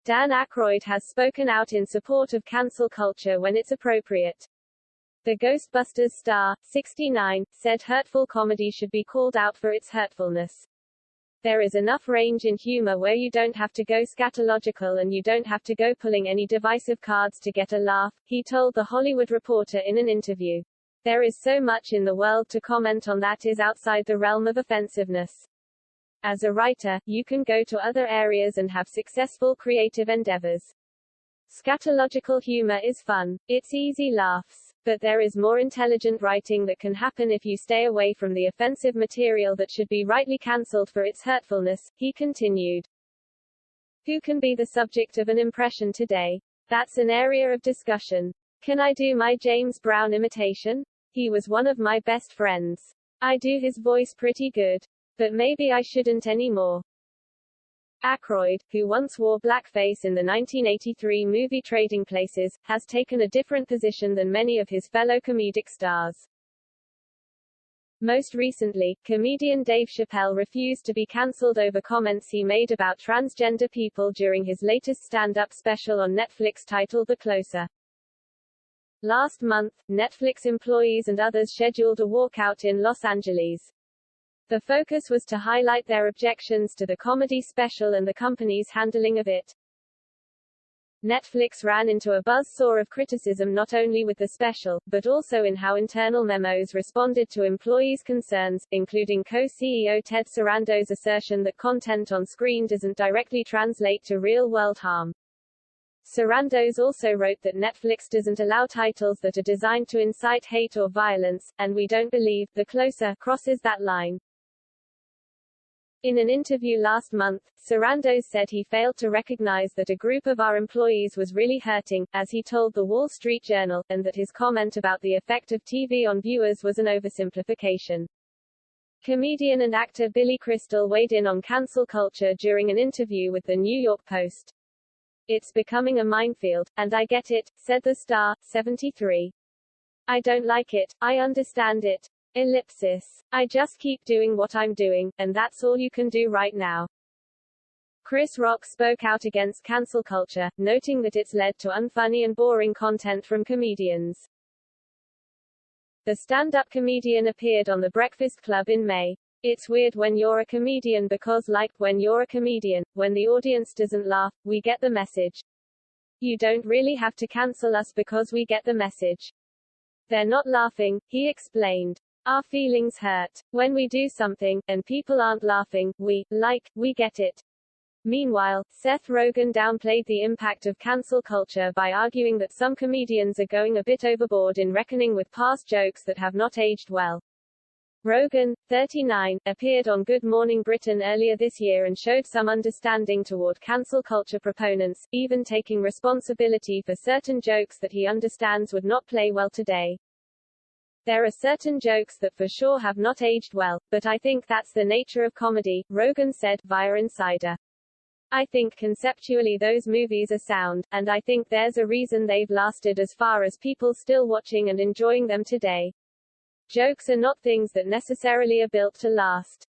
Dan Aykroyd has spoken out in support of cancel culture when it's appropriate. The Ghostbusters star, 69, said hurtful comedy should be called out for its hurtfulness. There is enough range in humor where you don't have to go scatological and you don't have to go pulling any divisive cards to get a laugh, he told The Hollywood Reporter in an interview. There is so much in the world to comment on that is outside the realm of offensiveness. As a writer, you can go to other areas and have successful creative endeavors. Scatological humor is fun. It's easy laughs. But there is more intelligent writing that can happen if you stay away from the offensive material that should be rightly cancelled for its hurtfulness, he continued. Who can be the subject of an impression today? That's an area of discussion. Can I do my James Brown imitation? He was one of my best friends. I do his voice pretty good. But maybe I shouldn't anymore. Aykroyd, who once wore blackface in the 1983 movie Trading Places, has taken a different position than many of his fellow comedic stars. Most recently, comedian Dave Chappelle refused to be cancelled over comments he made about transgender people during his latest stand-up special on Netflix titled The Closer. Last month, Netflix employees and others scheduled a walkout in Los Angeles. The focus was to highlight their objections to the comedy special and the company's handling of it. Netflix ran into a buzzsaw of criticism not only with the special, but also in how internal memos responded to employees' concerns, including co-CEO Ted Sarando's assertion that content on screen doesn't directly translate to real-world harm. Sarandos also wrote that Netflix doesn't allow titles that are designed to incite hate or violence, and we don't believe The Closer crosses that line. In an interview last month, Sarandos said he failed to recognize that a group of our employees was really hurting, as he told the Wall Street Journal, and that his comment about the effect of TV on viewers was an oversimplification. Comedian and actor Billy Crystal weighed in on cancel culture during an interview with the New York Post. It's becoming a minefield, and I get it, said the star, 73. I don't like it, I understand it. Ellipsis. I just keep doing what I'm doing, and that's all you can do right now. Chris Rock spoke out against cancel culture, noting that it's led to unfunny and boring content from comedians. The stand-up comedian appeared on The Breakfast Club in May. It's weird when you're a comedian because, like, when you're a comedian, when the audience doesn't laugh, we get the message. You don't really have to cancel us because we get the message. They're not laughing, he explained. Our feelings hurt. When we do something, and people aren't laughing, we get it. Meanwhile, Seth Rogen downplayed the impact of cancel culture by arguing that some comedians are going a bit overboard in reckoning with past jokes that have not aged well. Rogen, 39, appeared on Good Morning Britain earlier this year and showed some understanding toward cancel culture proponents, even taking responsibility for certain jokes that he understands would not play well today. There are certain jokes that for sure have not aged well, but I think that's the nature of comedy, Rogen said, via Insider. I think conceptually those movies are sound, and I think there's a reason they've lasted as far as people still watching and enjoying them today. Jokes are not things that necessarily are built to last.